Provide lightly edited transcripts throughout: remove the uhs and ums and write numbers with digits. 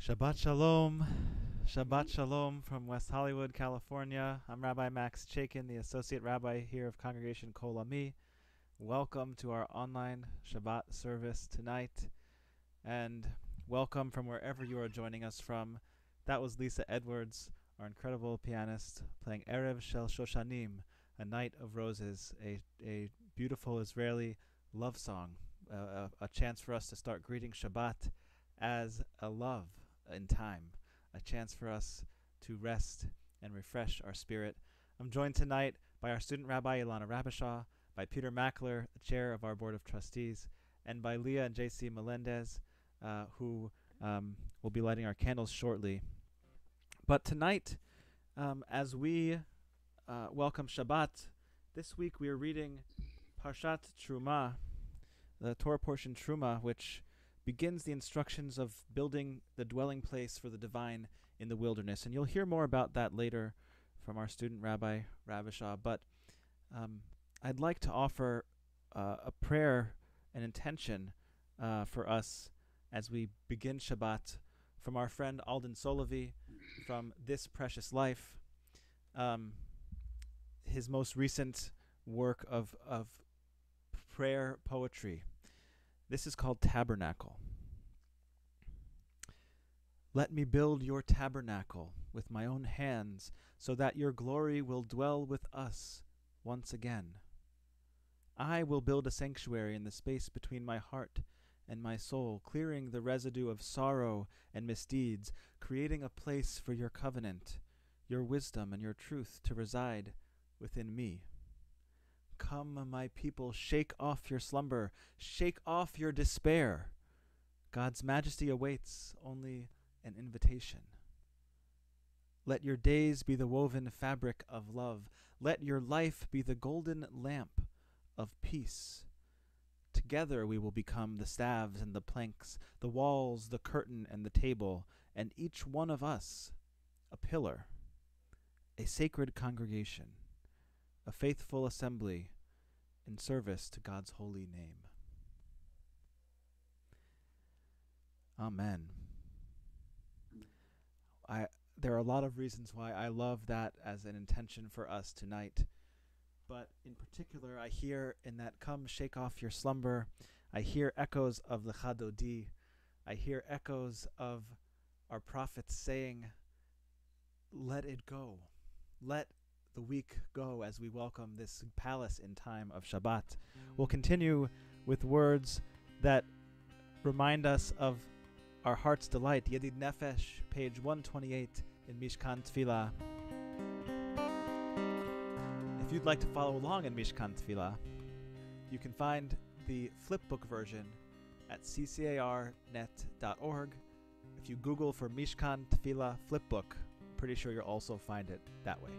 Shabbat Shalom. Shabbat Shalom from West Hollywood, California. I'm Rabbi Max Chaikin, the Associate Rabbi here of Congregation Kol Ami. Welcome to our online Shabbat service tonight, and welcome from wherever you are joining us from. That was Lisa Edwards, our incredible pianist, playing Erev Shel Shoshanim, A Night of Roses, a beautiful Israeli love song, a chance for us to start greeting Shabbat as a love in time, a chance for us to rest and refresh our spirit. I'm joined tonight by our student rabbi, Ilana Rabishaw, by Peter Mackler, the chair of our board of trustees, and by Leah and JC Melendez, who will be lighting our candles shortly. But tonight, as we welcome Shabbat, this week we are reading Parshat Truma, the Torah portion Truma, which begins the instructions of building the dwelling place for the divine in the wilderness. And you'll hear more about that later from our student Rabbi Rabishaw. But I'd like to offer a prayer, an intention for us as we begin Shabbat from our friend Alden Solovi from This Precious Life, his most recent work of prayer poetry. This is called Tabernacle. Let me build your tabernacle with my own hands, so that your glory will dwell with us once again. I will build a sanctuary in the space between my heart and my soul, clearing the residue of sorrow and misdeeds, creating a place for your covenant, your wisdom, and your truth to reside within me. Come, my people, shake off your slumber, shake off your despair. God's majesty awaits only an invitation. Let your days be the woven fabric of love. Let your life be the golden lamp of peace. Together we will become the staves and the planks, the walls, the curtain, and the table, and each one of us a pillar, a sacred congregation, a faithful assembly in service to God's holy name. Amen. There are a lot of reasons why I love that as an intention for us tonight. But in particular, I hear in that come shake off your slumber, I hear echoes of the Chadodi. I hear echoes of our prophets saying, let it go. Let the week go as we welcome this palace in time of Shabbat. We'll continue with words that remind us of our heart's delight. Yedid Nefesh, page 128 in Mishkan Tefillah. If you'd like to follow along in Mishkan Tefillah, you can find the flipbook version at ccarnet.org. If you Google for Mishkan Tefillah flipbook, I'm pretty sure you'll also find it that way.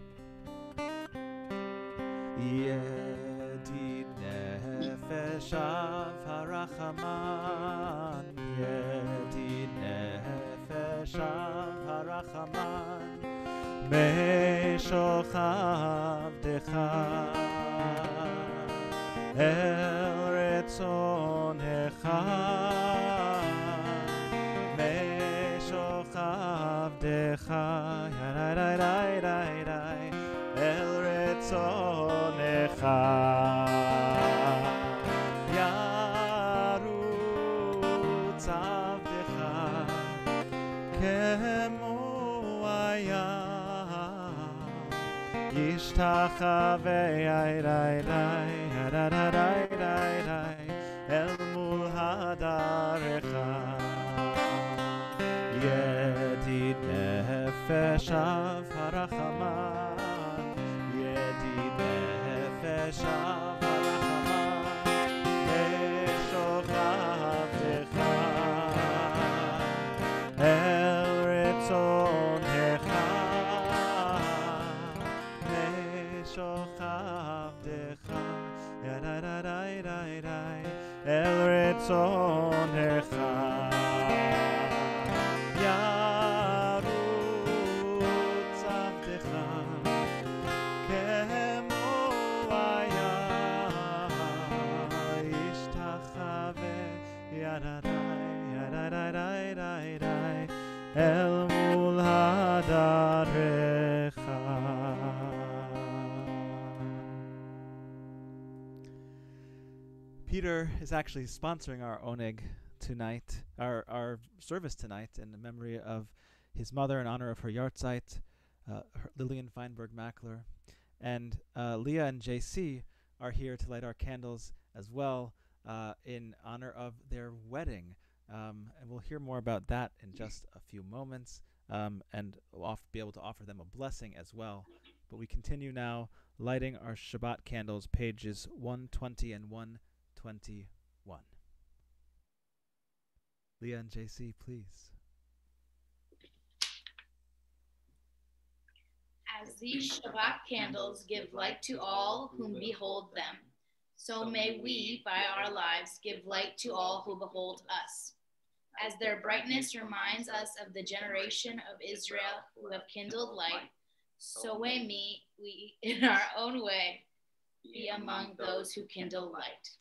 Yedid Nefesh Av HaRachaman, Yedid Nefesh Av HaRachaman, Meshoch Avdecha El Retzonecha, Meshoch Avdecha El Retzonecha Yarutz Avdecha Kemo Yishtachave El mul hadarecha Yedid nefesh av harachaman Yedid nefesh av harachaman Meshoch avdecha El retzonecha El retzonecha Yarutz avdecha Kemo haya Yishtachave אל מול הדרך. Peter is actually sponsoring our oneg tonight, our service tonight, in the memory of his mother in honor of her yahrzeit, Lillian Feinberg Mackler. And Leah and JC are here to light our candles as well in honor of their wedding. And we'll hear more about that in just a few moments, and we'll be able to offer them a blessing as well. But we continue now lighting our Shabbat candles, pages 120 and 121. Leah and JC, please. As these Shabbat candles give light to all whom behold them, so may we, by our lives, give light to all who behold us. As their brightness reminds us of the generation of Israel who have kindled light, so may we, in our own way, be among those who kindle light.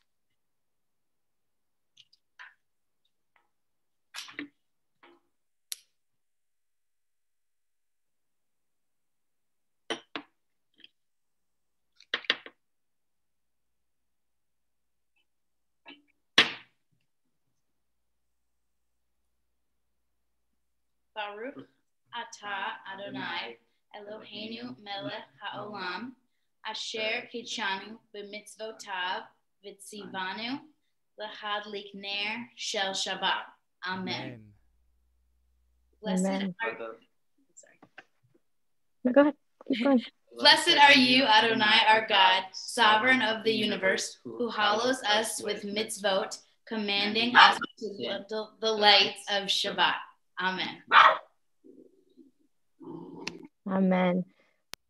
Baruch atah Adonai Eloheinu melech haolam asher kitchanu b'mitzvotav v'tzivanu l'hadlik ner shel Shabbat. Amen. Amen. No, go ahead. Keep going. Blessed are you, Adonai, our God, sovereign of the universe, who hallows us with mitzvot, commanding us to live the light of Shabbat. Amen. Amen.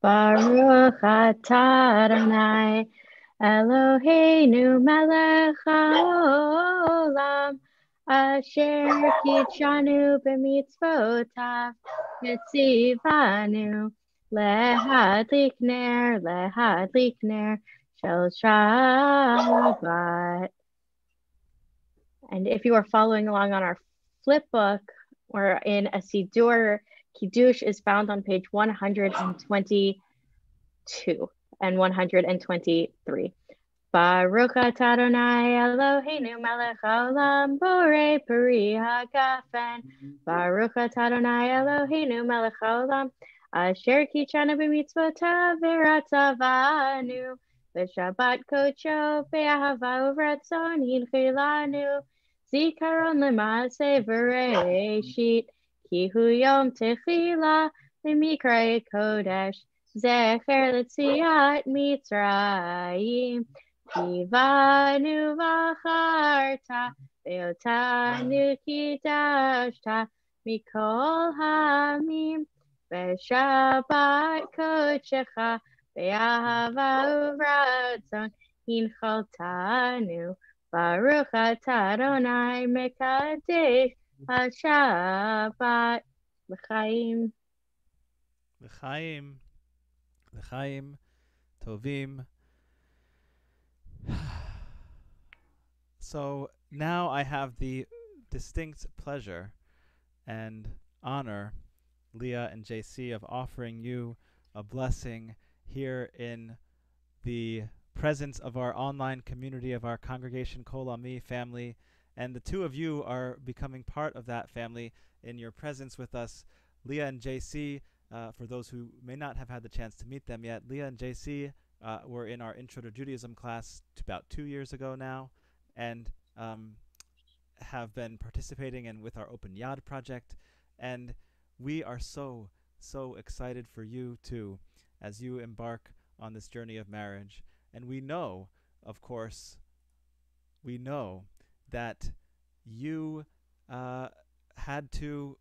Baruch atah Adonai Eloheinu melech haolam asher kitshanu b'mitzvotav v'tzivanu lehadlik ner shel Shabbat. And if you are following along on our flip book, or in a Siddur, Kiddush is found on page 122 and 123. Baruch atah Adonai Eloheinu melech haolam borei peri hagafen. Baruch atah Adonai Eloheinu melech haolam asher kitshanu b'mitzvotav v'ratzavanu v'shabbat kodsho be'ahava uvratzon hinchilanu zikaron l'maaseh v'reishit ki hu yom techila l'mikrei kodesh zecher l'tziat mitzrayim kivanu v'acharta ve'otanu kidashta mikol hamim v'shabbat kodshecha be'ahava uvratzon hinchaltanu Baruch atah Adonai mekadesh HaShabbat l'chaim. L'chaim, l'chaim, tovim. So now I have the distinct pleasure and honor, Leah and JC, of offering you a blessing here in the presence of our online community, of our Congregation Kol Ami family. And the two of you are becoming part of that family in your presence with us. Leah and JC, for those who may not have had the chance to meet them yet, Leah and JC were in our Intro to Judaism class about 2 years ago now, and have been participating in with our Open Yad project. And we are so excited for you too, as you embark on this journey of marriage. And we know, of course, that you had to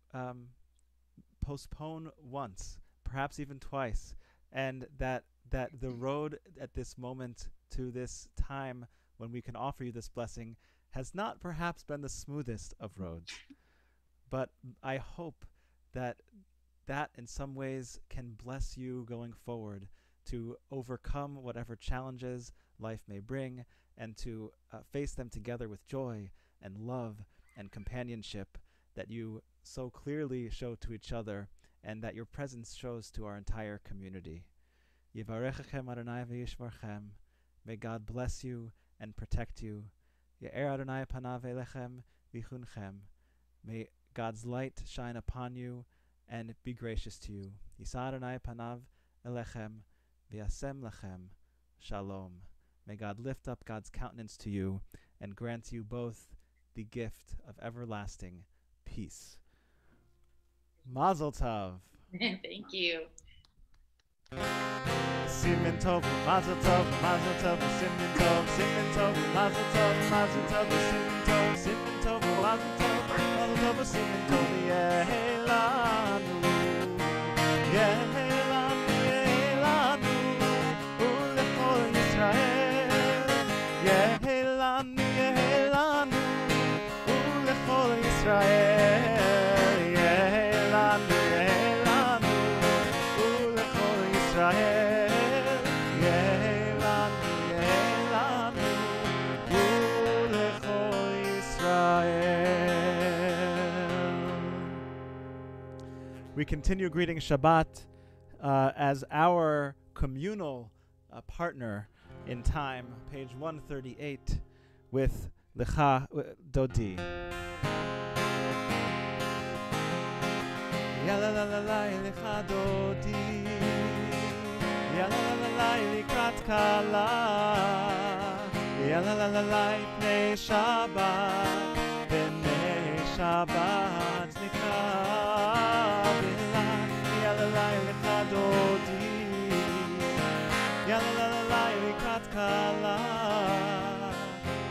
postpone once, perhaps even twice, and that the road at this moment to this time when we can offer you this blessing has not perhaps been the smoothest of roads. But I hope that in some ways can bless you going forward to overcome whatever challenges life may bring, and to face them together with joy and love and companionship that you so clearly show to each other, and that your presence shows to our entire community. Yivarechechem Adonai v'yishvarchem. May God bless you and protect you. Ye'er Adonai panav elechem v'chunchem. May God's light shine upon you and be gracious to you. Yisa Adonai panav elechem v'yasem lechem shalom. May God lift up God's countenance to you and grant you both the gift of everlasting peace. Mazel tov. Thank you. Simin tov, mazel tov, simin tov, mazel tov, simin tov, mazel tov, simin tov, yehelanu, yehelanu, ulechol Yisrael, yehelanu, ulechol Yisrael, yehelanu, ulechol Yisrael, yehelanu, ulechol Yisrael. We continue greeting Shabbat as our communal partner in time, page 138, with Lecha Dodi. Yalla la la la Lecha Dodi, Yalla la la la Likrat Kala, Yalla la la la Pnei Shabbat, Pnei Shabbat Nikra Bila, Yalla la Lecha Dodi, Yalla la la la Likrat Kala,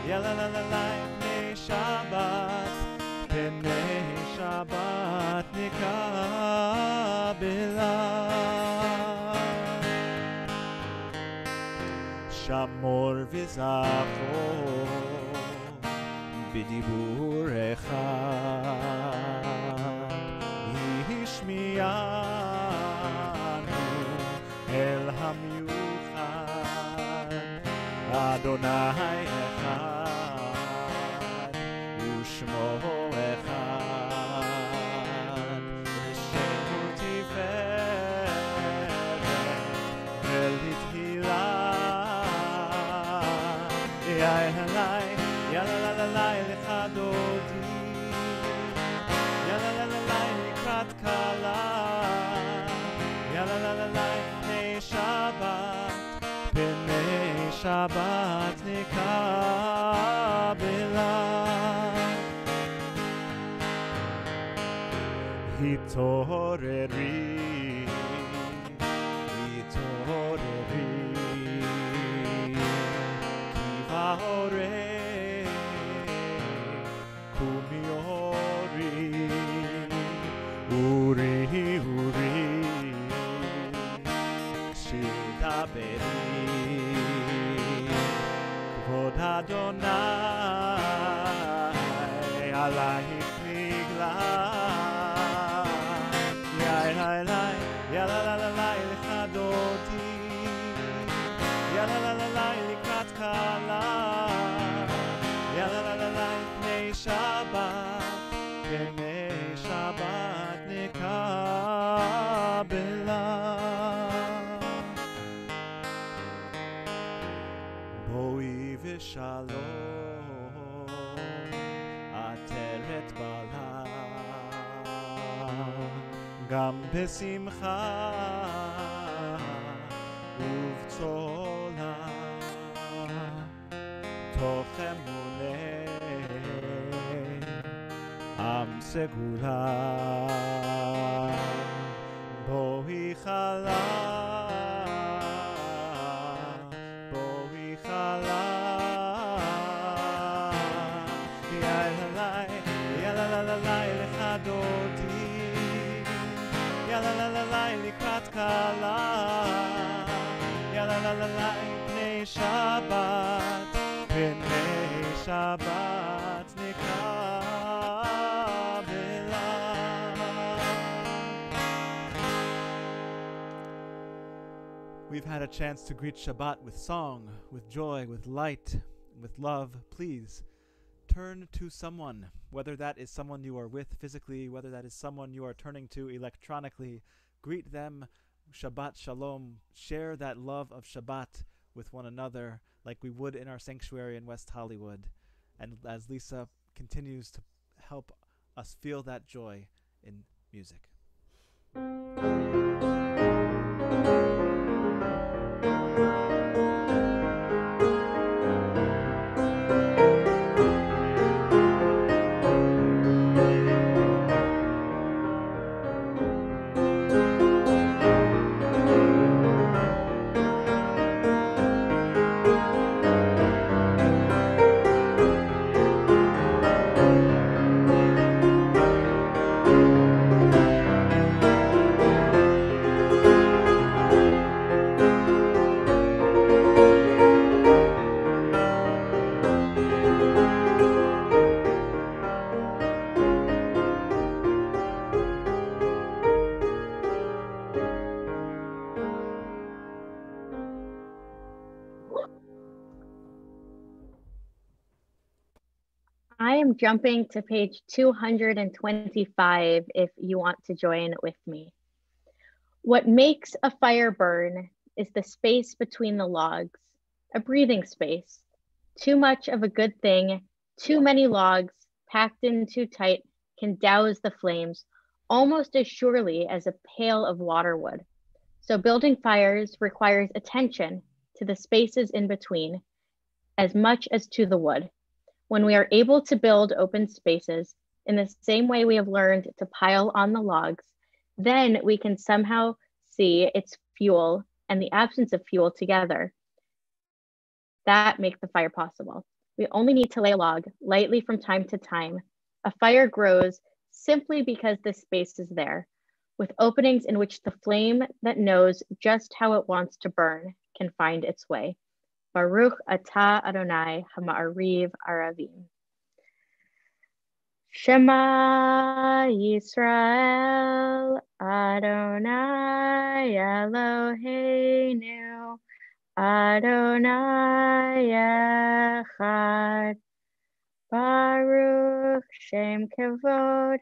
Yalla la la la Pnei Shabbat, Pnei Shabbat Nikra Bila. Shamor v'zachor b'dibur echad, Hishmiyanu el hamyuchad, Adonai echad u'shmo echad, V'shem tiferet v'lithilah. Yalla la la la Lecha Dodi, Yalla la la la Likrat Kala, Yalla la la la Pnei Shabbat Nikra Bila. Hitoreri, Ore kumiori, uri shidaberi, kvod Adonai alayich nigla, yalla la la la Lecha Dodi, yalla la la la Likrat Kala, yalla la la la Pnei Shabbat Nikra Bila. Boi v'shalom ateret bala, gam besimcha ובצולה תוך אמוני עם סגולה בואי חלה בואי חלה יאללה לה לך דודי יאללה לה לקראת קלה יאללה לה פני שבת פני שבת נקרא בלה. We've had a chance to greet Shabbat with song, with joy, with light, with love. Please turn to someone, whether that is someone you are with physically, whether that is someone you are turning to electronically. Greet them, Shabbat Shalom. Share that love of Shabbat with one another like we would in our sanctuary in West Hollywood. And as Lisa continues to help us feel that joy in music. I am jumping to page 225 if you want to join with me. What makes a fire burn is the space between the logs, a breathing space. Too much of a good thing, too many logs packed in too tight can douse the flames almost as surely as a pail of water would. So building fires requires attention to the spaces in between as much as to the wood. When we are able to build open spaces in the same way we have learned to pile on the logs, then we can somehow see its fuel and the absence of fuel together. That makes the fire possible. We only need to lay a log lightly from time to time. A fire grows simply because the space is there, with openings in which the flame that knows just how it wants to burn can find its way. Baruch atah Adonai hama'ariv aravim. Shema Yisrael Adonai Eloheinu Adonai Echad. Baruch Shem Kevod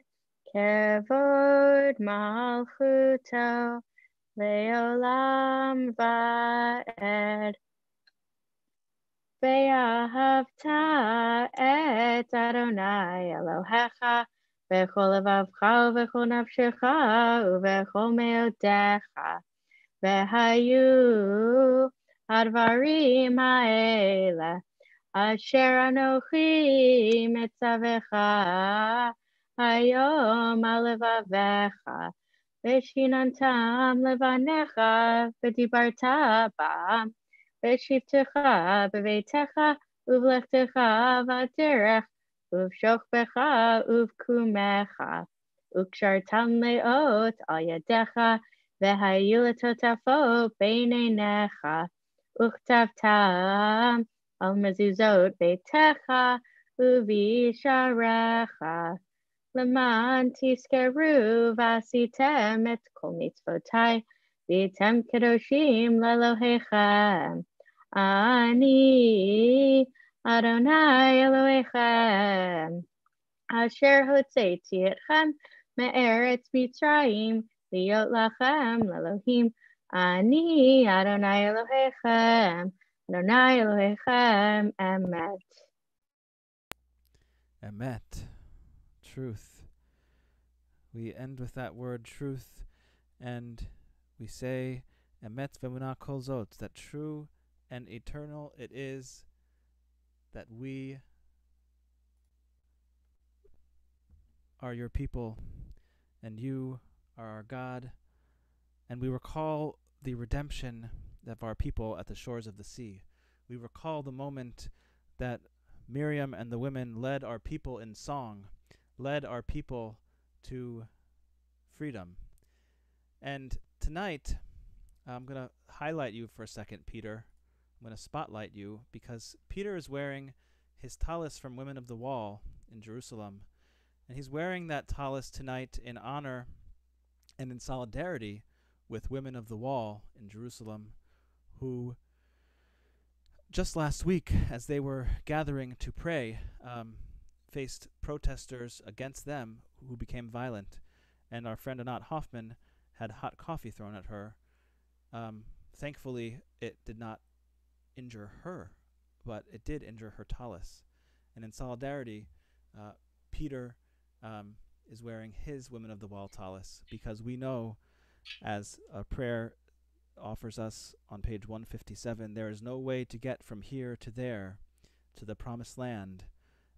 Kevod Malchuto Leolam Va'ed. Ve'ahavta et Adonai Elohecha v'chol levavcha u'v'chol nafshecha u'v'chol me'odecha ve'hayu advarim ha'ele asher anochi metzavecha hayom al levavecha v'shinantam levanecha v'dibarta ba'am V'shivtecha b'veitecha uv'lechtecha v'aderech uv'shokbecha uv'kumecha u'kshartam le'ot al yadecha v'hayu letotafo b'neinecha u'chtavtam al mezuzot beitecha uv'isharecha leman tiskeru v'asitem et kol mitzvotai v'yitem kedoshim le'Elohechem. Ani Adonai Elohechem asher hotzeiti etchem me'eretz Mitzrayim liot lachem le'Elohim. Ani Adonai Elohechem Adonai Elohechem Emet. Emet, truth. We end with that word truth, and we say Emet v'emunah kol zot, that true and eternal it is that we are your people and you are our God, and we recall the redemption of our people at the shores of the sea. We recall the moment that Miriam and the women led our people in song, led our people to freedom. And tonight, I'm going to highlight you for a second, Peter. I'm going to spotlight you because Peter is wearing his talis from Women of the Wall in Jerusalem. And he's wearing that talis tonight in honor and in solidarity with Women of the Wall in Jerusalem, who just last week, as they were gathering to pray, faced protesters against them who became violent, and our friend Anat Hoffman had hot coffee thrown at her. Thankfully, it did not injure her, but it did injure her tallis. And in solidarity, Peter is wearing his Women of the Wall tallis, because we know, as a prayer offers us on page 157, there is no way to get from here to there, to the promised land,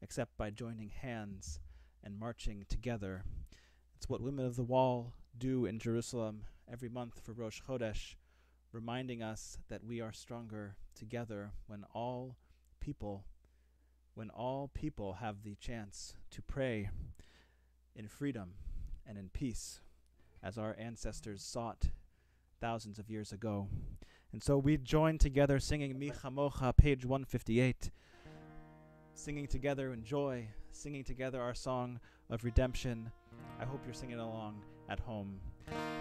except by joining hands and marching together. It's what Women of the Wall do in Jerusalem every month for Rosh Chodesh, reminding us that we are stronger together when all people have the chance to pray in freedom and in peace, as our ancestors sought thousands of years ago. And so we join together singing Mi Chamocha, page 158, singing together in joy, singing together our song of redemption. I hope you're singing along at home.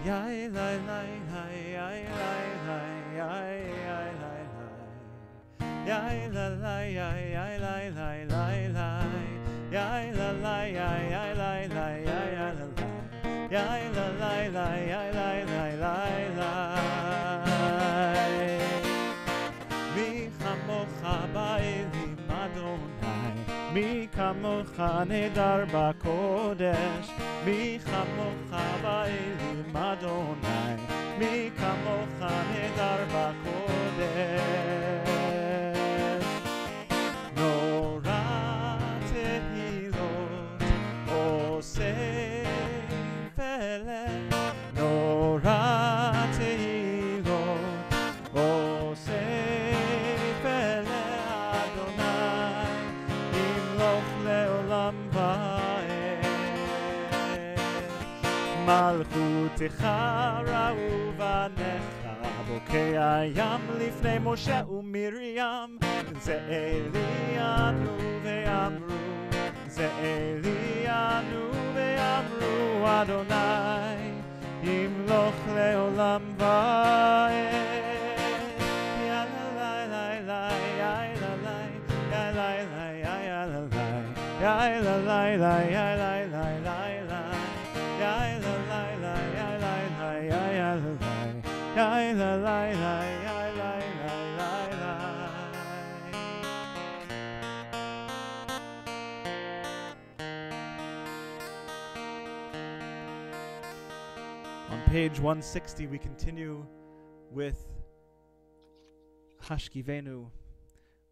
Yai lai lai lai yai lai lai yai yai lai lai yai la lai yai yai lai lai lai lai yai la lai yai yai lai lai yai yai la lai yai lai lai lai lai. Mi chamocha ba'elim Adonai, mi kamocha nedar b'kodesh, mi chamocha ba'elim Adonai, mi kamocha nedar b'kodesh. Nora tehilot oseh Nora tehilot oseh pele Adonai imloch leolam va'ed malchutecha ra'u v'necha bokei hayam lifnei Moshe uMiriam ze'elianu ve'amru ze'elianu ve'amru Adonai Imloch leolam va'ed. Ya la la la ya la la ya la la ya la la ya la la ya la la ya la la ya la la ya la la ya la la ya la la. On page 160, we continue with Hashkivenu.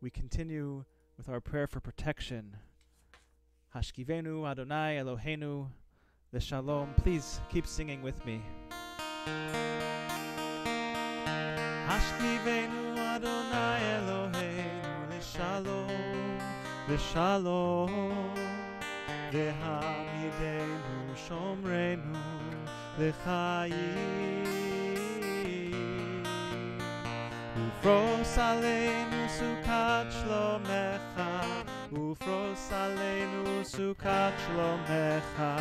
We continue with our prayer for protection. Hashkivenu Adonai Eloheinu L'Shalom. Please keep singing with me. Hashkivenu Adonai Eloheinu L'Shalom L'Shalom V'hamidenu Shomrenu L'chaim Ufros aleinu sukat shlomecha Ufros aleinu sukat shlomecha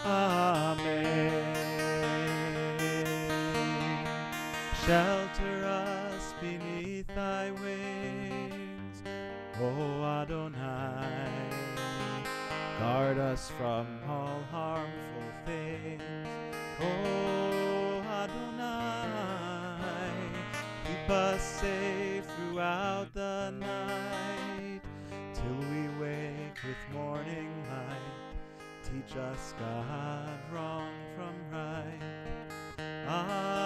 Amen. Shelter us beneath thy wings, O Adonai. Guard us from all harmful things, O Adonai. Keep us safe throughout the night, till we wake with morning light. Teach us, God, wrong from right. Amen.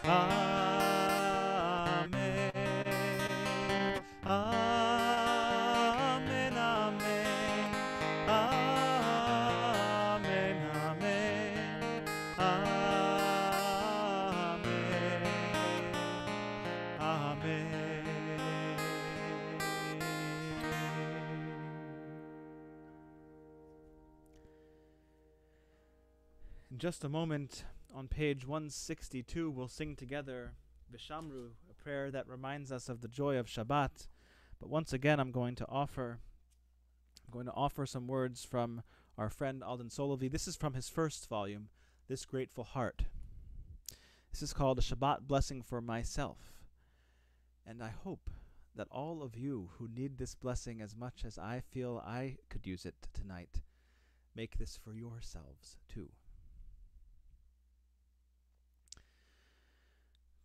Amen. Amen. In just a moment, on page 162, we'll sing together V'Shamru, a prayer that reminds us of the joy of Shabbat. But once again, I'm going to offer some words from our friend Alden Solovi. This is from his first volume, This Grateful Heart. This is called A Shabbat Blessing for Myself. And I hope that all of you who need this blessing as much as I feel I could use it tonight, make this for yourselves too.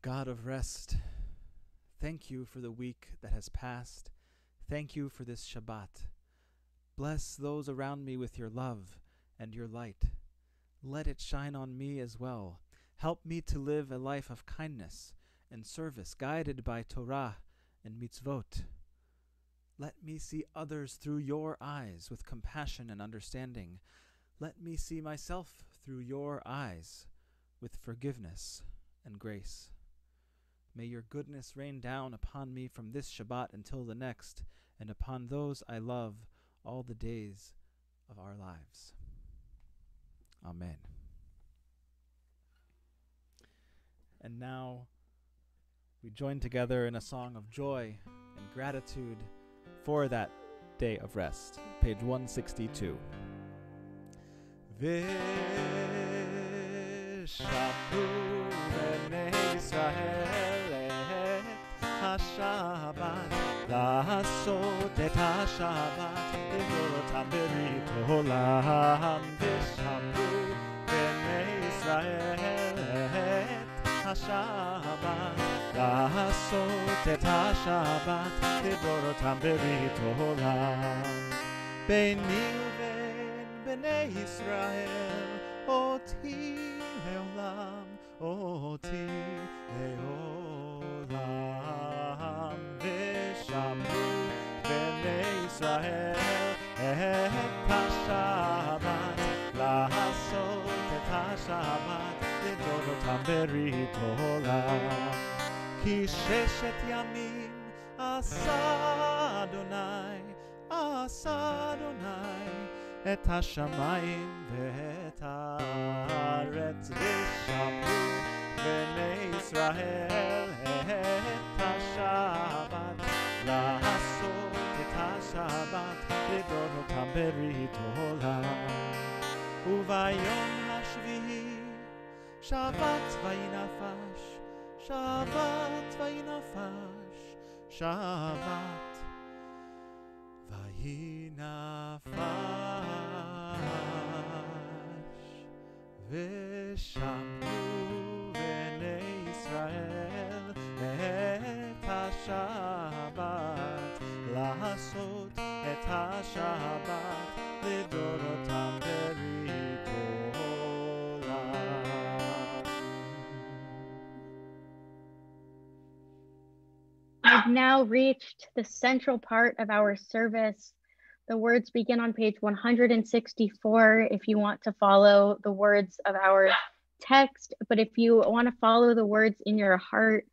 God of rest, thank you for the week that has passed. Thank you for this Shabbat. Bless those around me with your love and your light. Let it shine on me as well. Help me to live a life of kindness and service, guided by Torah and mitzvot. Let me see others through your eyes with compassion and understanding. Let me see myself through your eyes with forgiveness and grace. May your goodness rain down upon me from this Shabbat until the next, and upon those I love all the days of our lives. Amen. And now we join together in a song of joy and gratitude for that day of rest. Page 162. V'shamru b'nei Yisrael et HaShabbat לעשות את השבת לברותם ברית עולם. ושמרו בני ישראל את השבת לעשות את השבת לברותם ברית עולם. ביני ובין בני ישראל אותי לעולם, אותי לעולם. ושמרו בני ישראל את השבת לעשות את השבת לדורותם ברית עולם. כי ששת ימים עשה אדוני, עשה אדוני את השמיים ואת הארץ. ושמרו בני ישראל את השבת לעשות את השבת לדורותם ברית עולם. וביום השביעי שבת וינפש, שבת וינפש, שבת וינפש. ושמרו בני ישראל את השבת לעשות את השבת לדורותם ברית עולם. We've now reached the central part of our service. The words begin on page 164 if you want to follow the words of our text, but if you want to follow the words in your heart,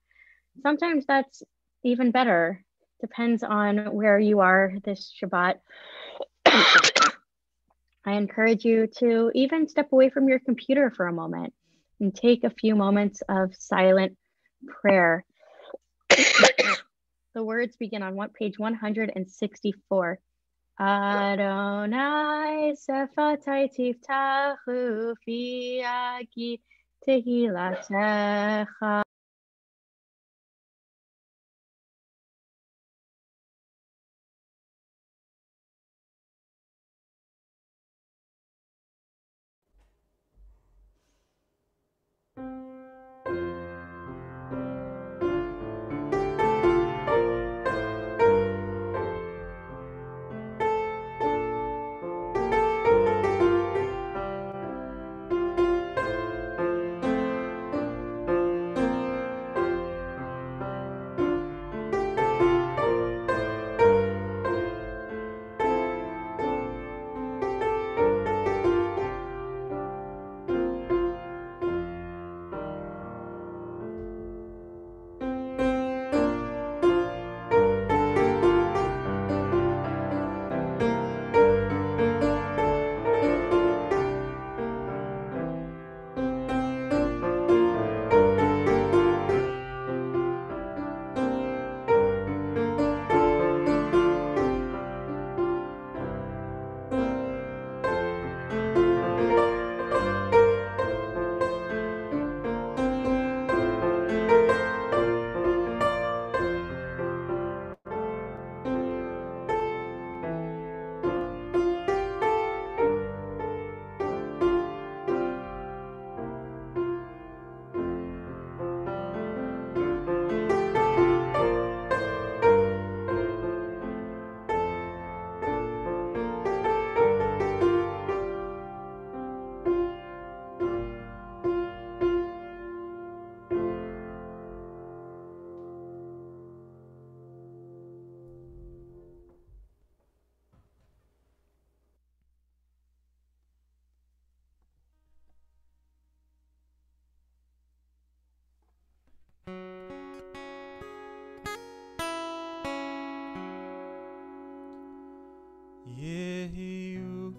sometimes that's even better. Depends on where you are this Shabbat. I encourage you to even step away from your computer for a moment and take a few moments of silent prayer. The words begin on page 164. Adonai sefatai tiftachu fi agi tehilatecha. יהיו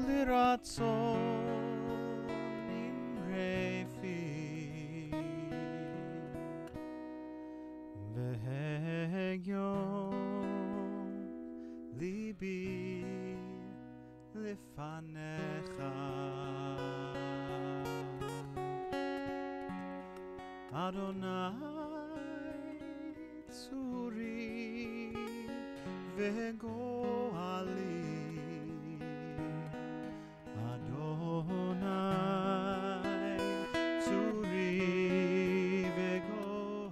לרצון אמרי פי והגיון ליבי לפניך אדוני צורי וגואלי אדוני צורי וגואלי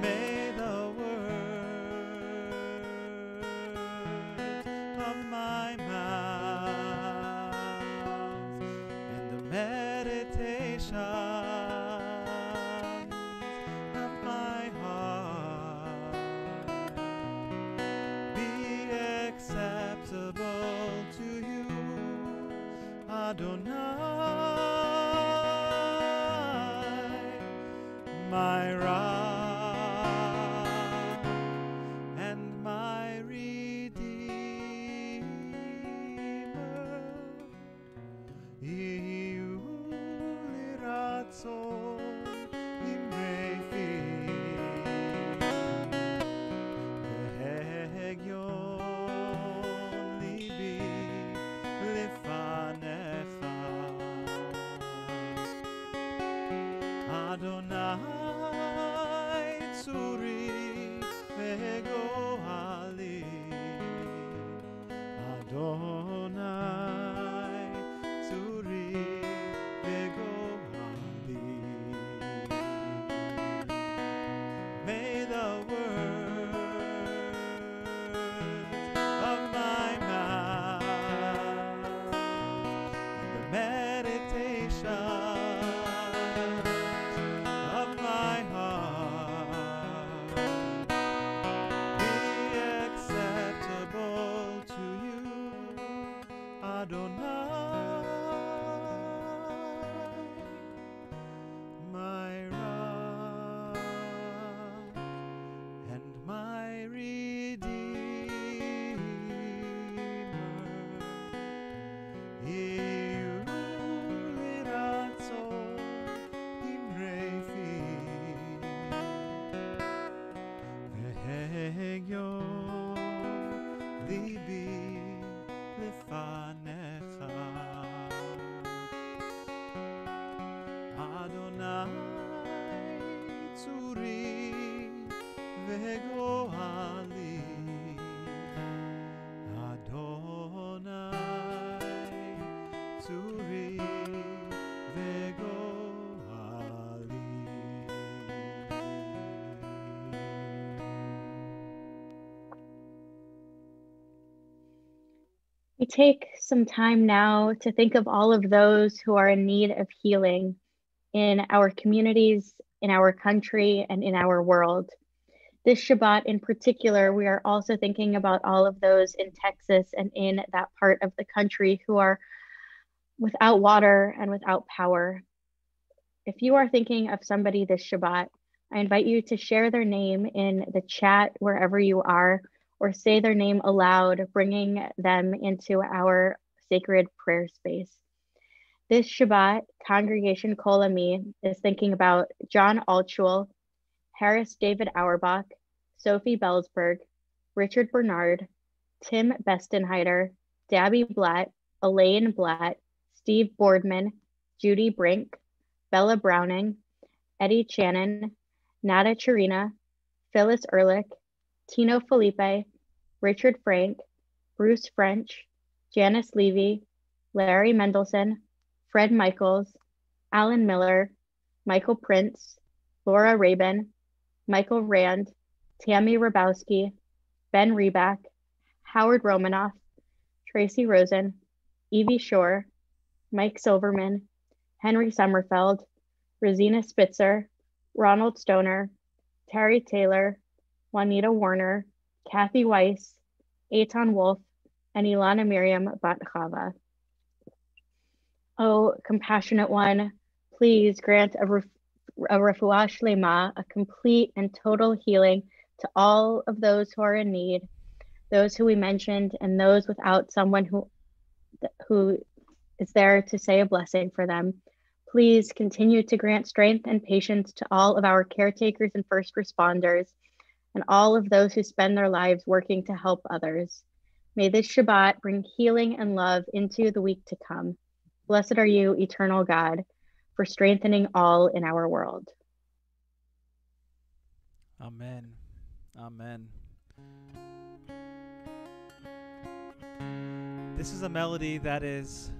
May the words of my mouth and the meditations of my heart be acceptable to you, Adonai, my rock and my redeemer. יהיו לרצון אמרי פי והגיון ליבי לפניך אדוני צורי וגואלי אדוני צורי וגואלי May the words of my mouth and the meditations of my heart be acceptable to you, Adonai, my rock and my redeemer. יהיו לרצון אמרי פי והגיון ליבי לפניך אדוני צורי וגואלי אדוני צורי וגואלי We take some time now to think of all of those who are in need of healing in our communities, in our country, and in our world. This Shabbat in particular, we are also thinking about all of those in Texas and in that part of the country who are without water and without power. If you are thinking of somebody this Shabbat, I invite you to share their name in the chat wherever you are, or say their name aloud, bringing them into our sacred prayer space. This Shabbat, Congregation Kol Ami is thinking about John Altschul, Harris David Auerbach, Sophie Bellsberg, Richard Bernard, Tim Bestenheider, Dabby Blatt, Elaine Blatt, Steve Boardman, Judy Brink, Bella Browning, Eddie Channon, Nada Chirina, Phyllis Ehrlich, Tino Felipe, Richard Frank, Bruce French, Janice Levy, Larry Mendelson, Fred Michaels, Alan Miller, Michael Prince, Laura Rabin, Michael Rand, Tammy Rabowski, Ben Reback, Howard Romanoff, Tracy Rosen, Evie Shore, Mike Silverman, Henry Sommerfeld, Rosina Spitzer, Ronald Stoner, Terry Taylor, Juanita Warner, Kathy Weiss, Eitan Wolf, and Ilana Miriam Bat-Chava. O compassionate one, please grant a a refuah shlema, a complete and total healing to all of those who are in need, those who we mentioned, and those without someone who is there to say a blessing for them. Please continue to grant strength and patience to all of our caretakers and first responders, and all of those who spend their lives working to help others. May this Shabbat bring healing and love into the week to come. Blessed are you, eternal God, for strengthening all in our world. Amen. Amen. This is a melody that is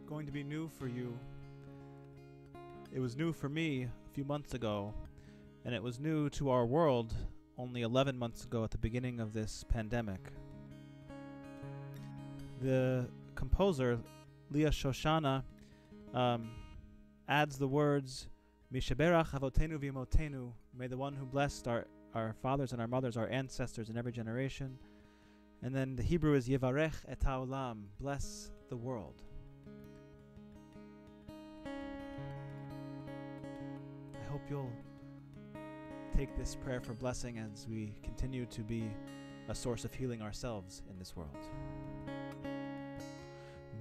going to be new for you. It was new for me a few months ago, and it was new to our world only 11 months ago at the beginning of this pandemic. The composer, Leah Shoshana, adds the words, Mishaberach avotenu v'imotenu, may the one who blessed our fathers and our mothers, our ancestors in every generation. And then the Hebrew is Yevarech et haolam, bless the world. I hope you'll take this prayer for blessing as we continue to be a source of healing ourselves in this world.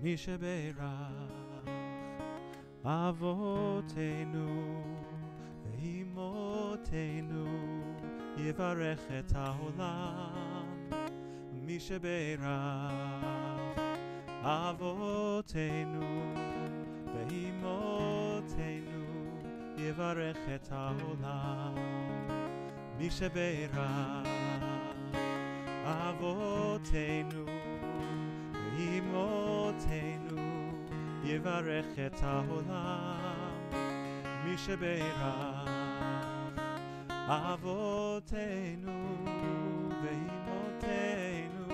Mishaberach avotenu ve'imotenu Yevarech et haolam. Mishaberach avotenu ve'imotenu Yevarech et haolam. Mishaberach avotenu ve'imotenu Yevarech et haolam. Mishaberach avotenu ve'imotenu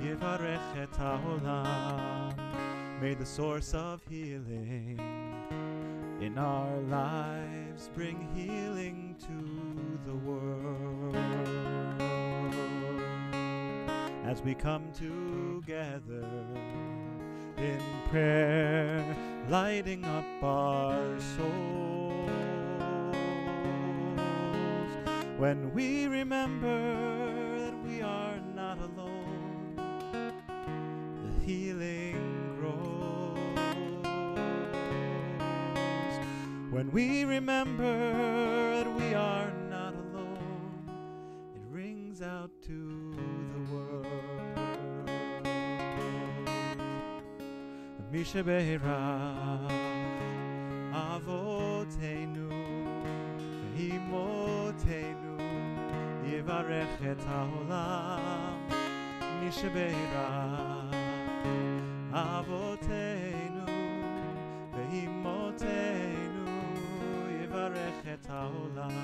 Yevarech et haolam. May the source of healing in our lives bring healing to the world. As we come together in prayer, lighting up our souls, when we remember that we are not alone, the healing grows. When we remember that we are not alone, it rings out to the world. Mishaberach avotenu ve'imotenu Yevarech et haolam. Mishaberach avotenu ve'imotenu Yevarech et haolam.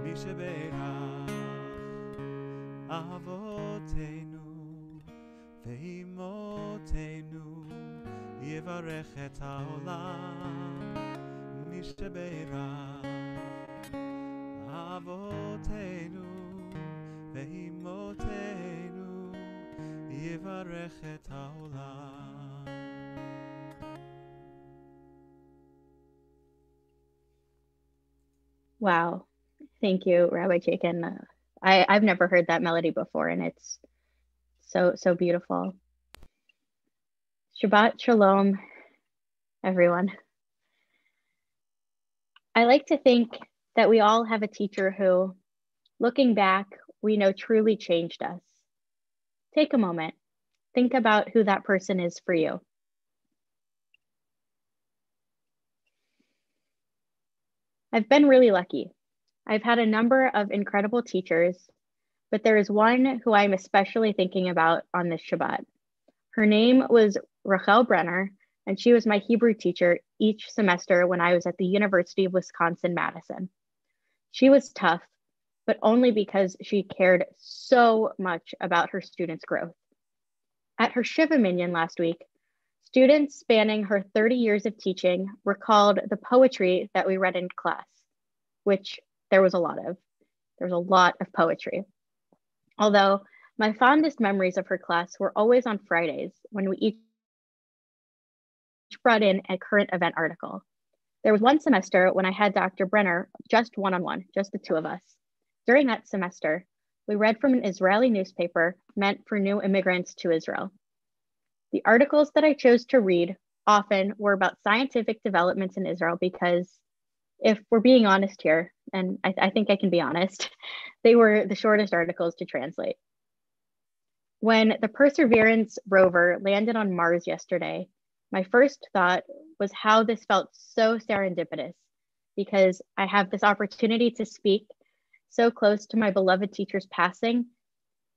Mishaberach avotenu ve'imotenu Yevarech et haolam. Mishaberach avotenu ve'imotenu Yevarech et haolam. Wow. Thank you, Rabbi Chaikin. I've never heard that melody before, and it's so beautiful. Shabbat Shalom, everyone. I like to think that we all have a teacher who, looking back, we know truly changed us. Take a moment. Think about who that person is for you. I've been really lucky. I've had a number of incredible teachers, but there is one who I'm especially thinking about on this Shabbat. Her name was Rachel Brenner, and she was my Hebrew teacher each semester when I was at the University of Wisconsin-Madison. She was tough, but only because she cared so much about her students' growth. At her Shiva Minyan last week, students spanning her 30 years of teaching recalled the poetry that we read in class, which there was a lot of. There was a lot of poetry. Although my fondest memories of her class were always on Fridays when we each brought in a current event article. There was one semester when I had Dr. Brenner just one-on-one, just the two of us. During that semester, we read from an Israeli newspaper meant for new immigrants to Israel. The articles that I chose to read often were about scientific developments in Israel because, if we're being honest here, and I think I can be honest, they were the shortest articles to translate. When the Perseverance rover landed on Mars yesterday, my first thought was how this felt so serendipitous, because I have this opportunity to speak so close to my beloved teacher's passing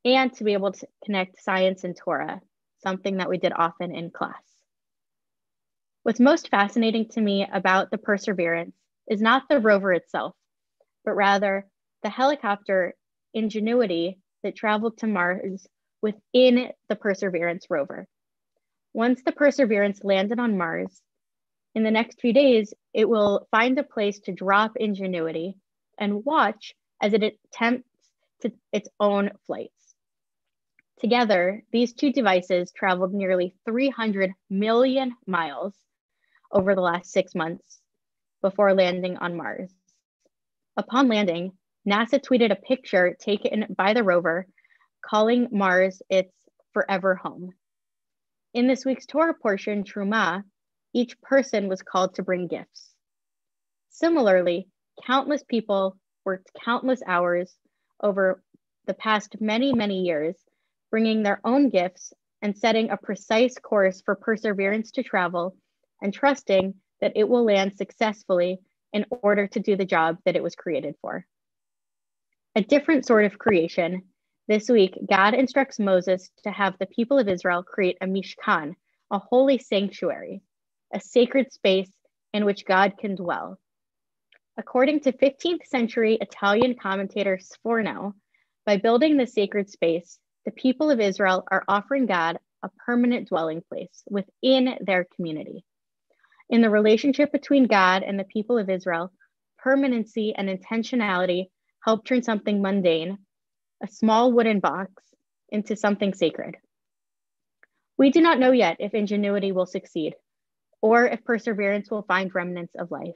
and to be able to connect science and Torah, something that we did often in class. What's most fascinating to me about the Perseverance is not the rover itself, but rather the helicopter Ingenuity that traveled to Mars within the Perseverance rover. Once the Perseverance landed on Mars, in the next few days, it will find a place to drop Ingenuity and watch as it attempts its own flights. Together, these two devices traveled nearly 300 million miles over the last 6 months before landing on Mars. Upon landing, NASA tweeted a picture taken by the rover calling Mars its forever home. In this week's Torah portion, Truma, each person was called to bring gifts. Similarly, countless people worked countless hours over the past many, many years, bringing their own gifts and setting a precise course for Perseverance to travel and trusting that it will land successfully in order to do the job that it was created for. A different sort of creation. This week, God instructs Moses to have the people of Israel create a mishkan, a holy sanctuary, a sacred space in which God can dwell. According to 15th century Italian commentator Sforno, by building the sacred space, the people of Israel are offering God a permanent dwelling place within their community. In the relationship between God and the people of Israel, permanency and intentionality help turn something mundane, a small wooden box, into something sacred. We do not know yet if Ingenuity will succeed or if Perseverance will find remnants of life.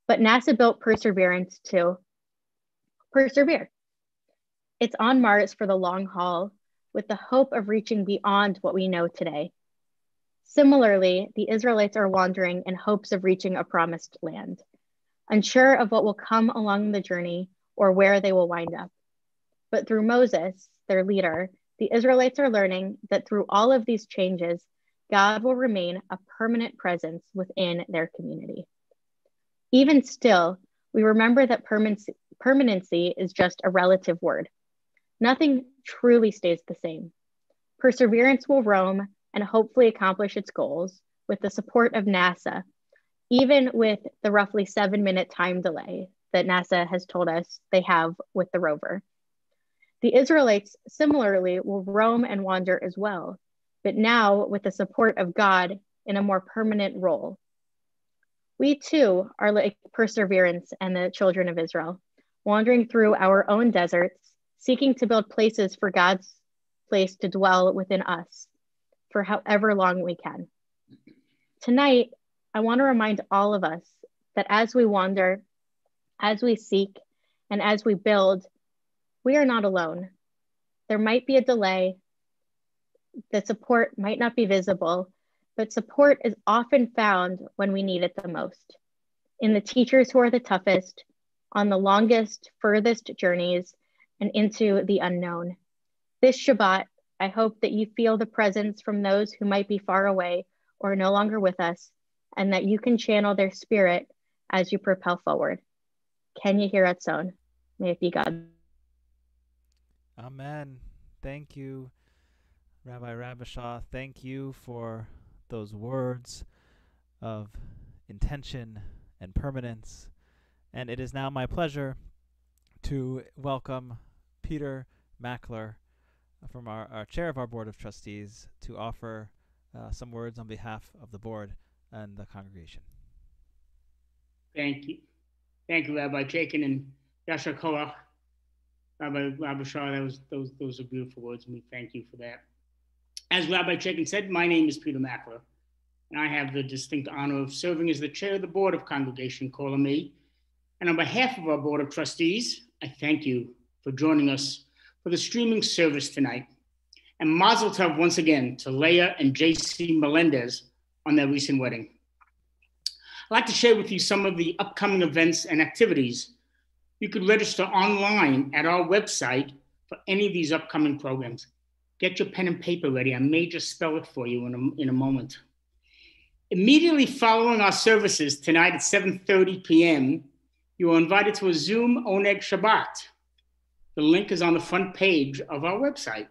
But NASA built Perseverance to persevere. It's on Mars for the long haul with the hope of reaching beyond what we know today. Similarly, the Israelites are wandering in hopes of reaching a promised land, unsure of what will come along the journey or where they will wind up. But through Moses, their leader, the Israelites are learning that through all of these changes, God will remain a permanent presence within their community. Even still, we remember that permanency is just a relative word. Nothing truly stays the same. Perseverance will roam and hopefully accomplish its goals with the support of NASA, even with the roughly 7-minute time delay that NASA has told us they have with the rover. The Israelites similarly will roam and wander as well, but now with the support of God in a more permanent role. We too are like Perseverance and the children of Israel, wandering through our own deserts, seeking to build places for God's place to dwell within us for however long we can. Tonight, I want to remind all of us that as we wander, as we seek, and as we build, we are not alone. There might be a delay. The support might not be visible, but support is often found when we need it the most. In the teachers who are the toughest, on the longest, furthest journeys, and into the unknown. This Shabbat, I hope that you feel the presence from those who might be far away or no longer with us, and that you can channel their spirit as you propel forward. Can you hear Ratzon? May it be God. Amen. Thank you, Rabbi Rabashaw. Thank you for those words of intention and permanence. And it is now my pleasure to welcome Peter Mackler from our chair of our Board of Trustees to offer some words on behalf of the board and the congregation. Thank you. Thank you, Rabbi Chaikin and Yasher Korach. Rabbi Shah, those are beautiful words, and we thank you for that. As Rabbi Chaikin said, my name is Peter Mackler. and I have the distinct honor of serving as the chair of the board of Congregation Kol Ami. And on behalf of our board of trustees, I thank you for joining us for the streaming service tonight. And mazel tov once again to Leah and JC Melendez on their recent wedding. I'd like to share with you some of the upcoming events and activities. You could register online at our website for any of these upcoming programs. Get your pen and paper ready. I may just spell it for you in a moment. Immediately following our services tonight at 7:30 p.m., you are invited to a Zoom Oneg Shabbat. The link is on the front page of our website.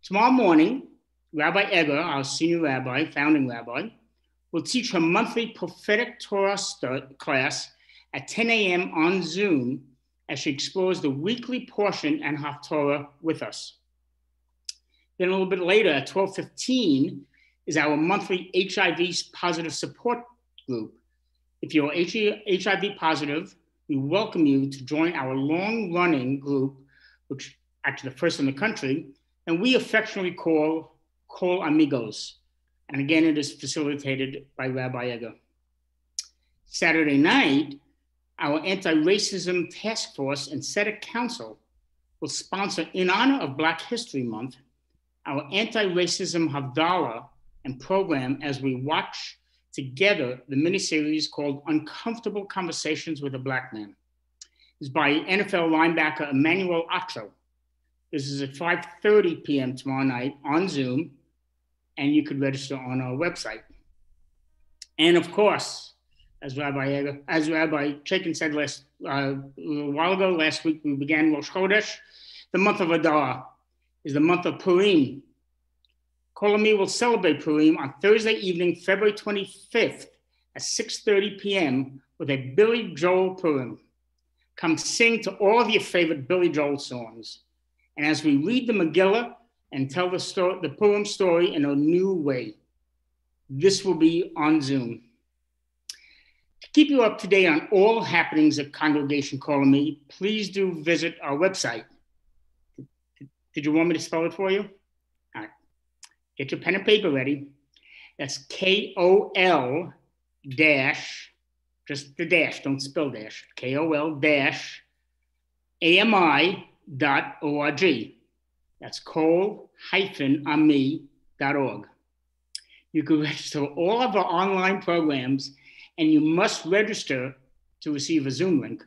Tomorrow morning, Rabbi Eger, our senior rabbi, founding rabbi, will teach her monthly prophetic Torah class at 10 a.m. on Zoom as she explores the weekly portion and Haftorah with us. Then a little bit later at 12:15 is our monthly HIV positive support group. If you're HIV positive, we welcome you to join our long-running group, which actually the first in the country, and we affectionately call Kol Amigos. And again, it is facilitated by Rabbi Eger. Saturday night, our Anti-Racism Task Force and Senate Council will sponsor, in honor of Black History Month, our Anti-Racism Havdalah and program as we watch together the miniseries called Uncomfortable Conversations with a Black Man. It's by NFL linebacker Emmanuel Acho. This is at 5:30 p.m. tomorrow night on Zoom, and you could register on our website. And of course, as Rabbi Chaikin said a little while ago, last week we began Rosh Chodesh. The month of Adar is the month of Purim. Kol Ami will celebrate Purim on Thursday evening, February 25th at 6:30 p.m. with a Billy Joel Purim. Come sing to all of your favorite Billy Joel songs. And as we read the Megillah and tell the Purim story in a new way, this will be on Zoom. To keep you up to date on all happenings at Congregation Kol Ami, please do visit our website. Did you want me to spell it for you? All right. Get your pen and paper ready. That's KOL dash, just the dash, don't spell dash, KOL dash AMI.org. That's kol-ami.org. You can register all of our online programs, and you must register to receive a Zoom link.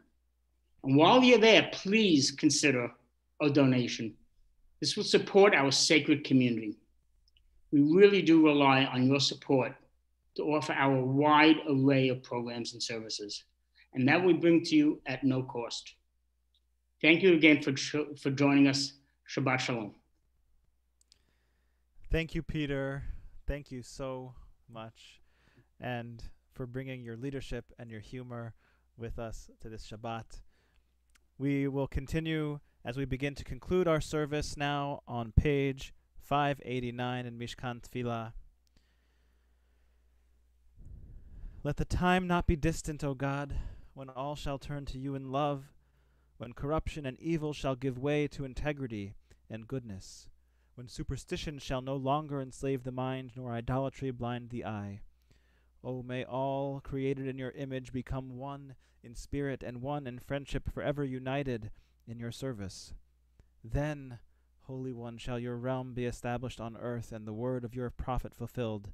And while you're there, please consider a donation. This will support our sacred community. We really do rely on your support to offer our wide array of programs and services, and that we bring to you at no cost. Thank you again for joining us. Shabbat Shalom. Thank you, Peter. Thank you so much, and for bringing your leadership and your humor with us to this Shabbat. We will continue as we begin to conclude our service now on page 589 in Mishkan Tefillah. Let the time not be distant, O God, when all shall turn to you in love, when corruption and evil shall give way to integrity and goodness, when superstition shall no longer enslave the mind, nor idolatry blind the eye. O may all created in your image become one in spirit and one in friendship, forever united in your service. Then, Holy One, shall your realm be established on earth, and the word of your prophet fulfilled.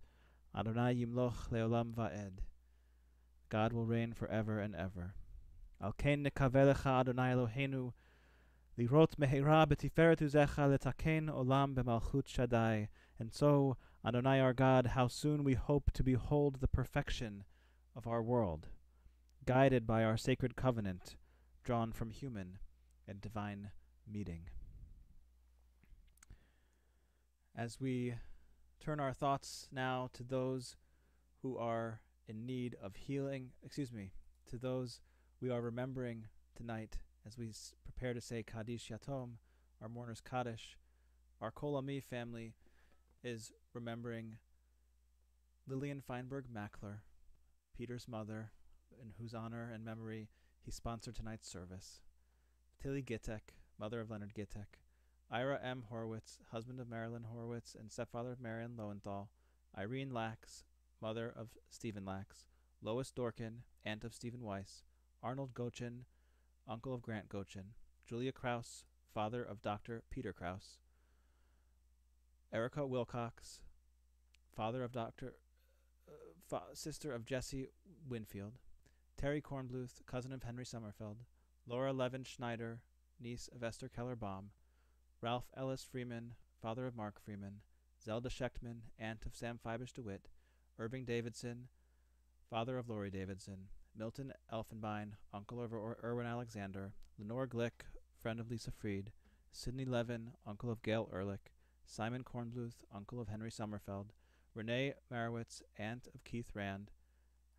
Adonai yimloch leolam va'ed. God will reign forever and ever. Al ken nekaveh lecha Adonai Eloheinu, lirot mehera betiferet uzecha letaken olam b'malchut Shaddai. And so, Adonai our God, how soon we hope to behold the perfection of our world, guided by our sacred covenant, drawn from human and divine meeting. As we turn our thoughts now to those who are in need of healing, to those we are remembering tonight as we prepare to say Kaddish Yatom, our mourner's Kaddish, our Kol Ami family is remembering Lillian Feinberg Mackler, Peter's mother, in whose honor and memory he sponsored tonight's service. Tilly Gittek, mother of Leonard Gittek. Ira M. Horowitz, husband of Marilyn Horowitz and stepfather of Marion Lowenthal. Irene Lax, mother of Stephen Lax, Lois Dorkin, aunt of Stephen Weiss, Arnold Gochin, uncle of Grant Gochin, Julia Krause, father of Dr. Peter Krause, Erica Wilcox, sister of Jesse Winfield, Terry Kornbluth, cousin of Henry Sommerfeld, Laura Levin Schneider, niece of Esther Keller Baum, Ralph Ellis Freeman, father of Mark Freeman, Zelda Schechtman, aunt of Sam Fibish DeWitt, Irving Davidson, father of Lori Davidson, Milton Elfenbein, uncle of Erwin Alexander, Lenore Glick, friend of Lisa Freed, Sidney Levin, uncle of Gail Ehrlich, Simon Kornbluth, uncle of Henry Sommerfeld, Renee Marowitz, aunt of Keith Rand,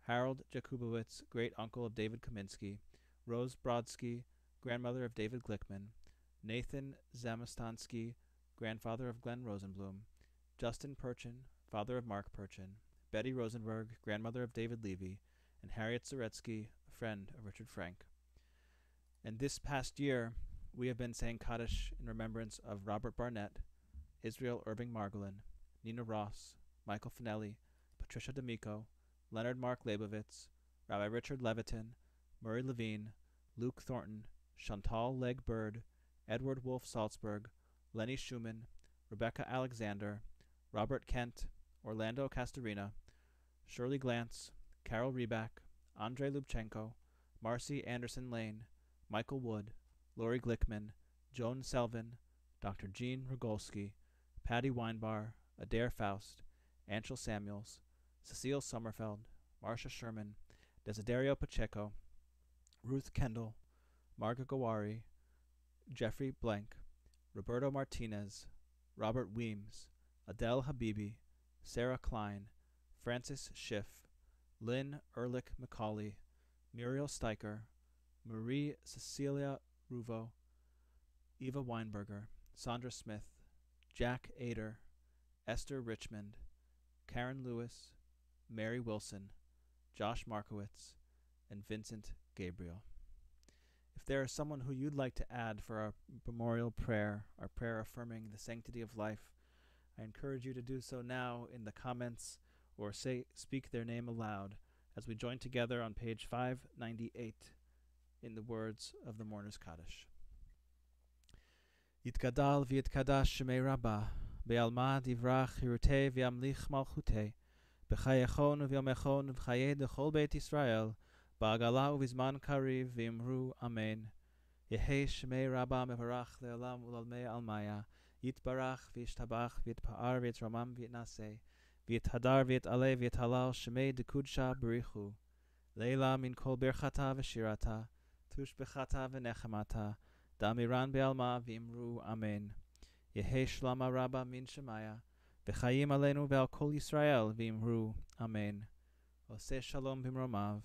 Harold Jakubowitz, great-uncle of David Kaminsky, Rose Brodsky, grandmother of David Glickman, Nathan Zamastansky, grandfather of Glenn Rosenblum, Justin Perchin, father of Mark Perchin, Betty Rosenberg, grandmother of David Levy, and Harriet Zaretsky, a friend of Richard Frank. And this past year, we have been saying Kaddish in remembrance of Robert Barnett, Israel Irving Margolin, Nina Ross, Michael Finelli, Patricia D'Amico, Leonard Mark Leibovitz, Rabbi Richard Levitin, Murray Levine, Luke Thornton, Chantal Legg Bird, Edward Wolf Salzberg, Lenny Schumann, Rebecca Alexander, Robert Kent, Orlando Castorina, Shirley Glantz, Carol Reback, Andrei Lubchenko, Marcy Anderson Lane, Michael Wood, Lori Glickman, Joan Selvin, Dr. Jean Rogolsky, Patty Weinbar, Adair Faust, Anshel Samuels, Cecile Sommerfeld, Marcia Sherman, Desiderio Pacheco, Ruth Kendall, Marga Gawari, Jeffrey Blank, Roberto Martinez, Robert Weems, Adele Habibi, Sarah Klein, Francis Schiff, Lynn Ehrlich McCauley, Muriel Steicher, Marie Cecilia Ruvo, Eva Weinberger, Sandra Smith, Jack Ader, Esther Richmond, Karen Lewis, Mary Wilson, Josh Markowitz, and Vincent Gabriel. If there is someone who you'd like to add for our memorial prayer, our prayer affirming the sanctity of life, I encourage you to do so now in the comments or speak their name aloud as we join together on page 598 in the words of the Mourner's Kaddish. Yitgadal v'yitkadash shemei Rabbah, be'alma divrach hirutei v'yamlich malchutei, b'chayechon v'yomechon v'chayei dechol beit Yisrael, ba'agala u'vizman kariv v'imru amen. Yehei shemei Rabbah mevarach le'olam u'lalmei almaya, yitbarach v'yishtabach v'yitpa'ar v'yitramam v'yitnaseh, v'yithadar v'yitaleh v'yithalal shemei dekudsha b'richu, leila min kol birchata v'shirata, tush b'chata v'nechemata, da'amiran be'alma v'imru amen. Yehei shlama Rabbah min shemaya, v'chayim aleinu ve'al kol Yisrael v'imru amen. Oseh shalom b'mromav,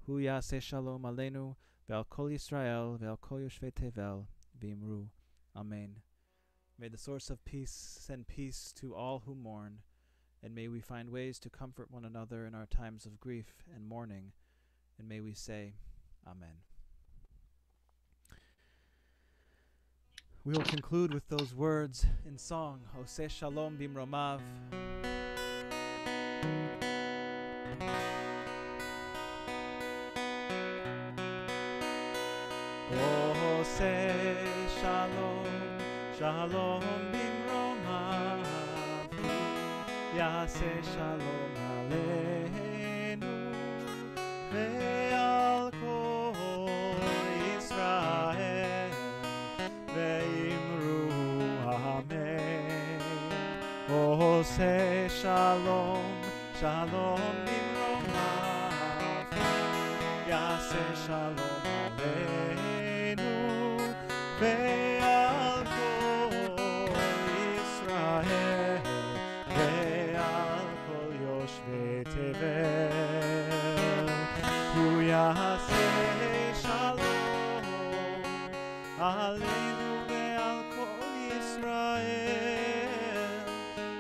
hu yaseh shalom aleinu ve'al kol Yisrael ve'al kol yoshvei tevel v'imru amen. May the source of peace send peace to all who mourn, and may we find ways to comfort one another in our times of grief and mourning, and may we say, Amen. We will conclude with those words in song, Oseh Shalom Bimromav. Oseh Shalom, Shalom Bimromav, Yaseh Shalom Aleinu, Ve'al Kol Yisrael, Ve'imru Amen. Oseh Shalom, Shalom Bimromav, Yaseh Shalom Aleinu, Ve'al Kol Yisrael, Ve'al Kol Yoshvei Tevel, Hu Yaseh Shalom Aleinu ve'al kol Yisrael.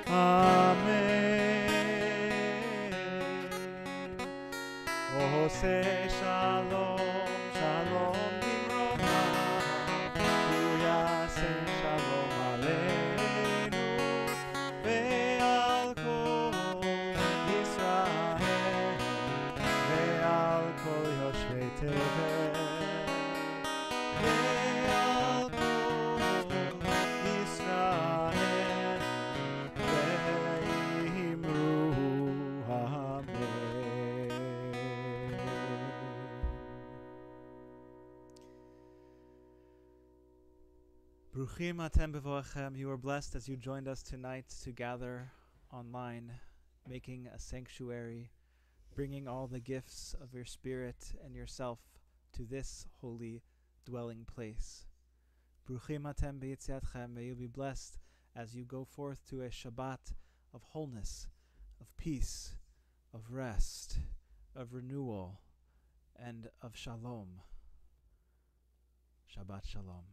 Amen. Oseh Shalom, Shalom Bimromav, Hu Yaseh Shalom Aleinu ve'al kol Bruchim atem bevoachem. You are blessed as you joined us tonight to gather online, making a sanctuary, bringing all the gifts of your spirit and yourself to this holy dwelling place. Bruchim atem beyitziatchem. May you be blessed as you go forth to a Shabbat of wholeness, of peace, of rest, of renewal, and of shalom. Shabbat shalom.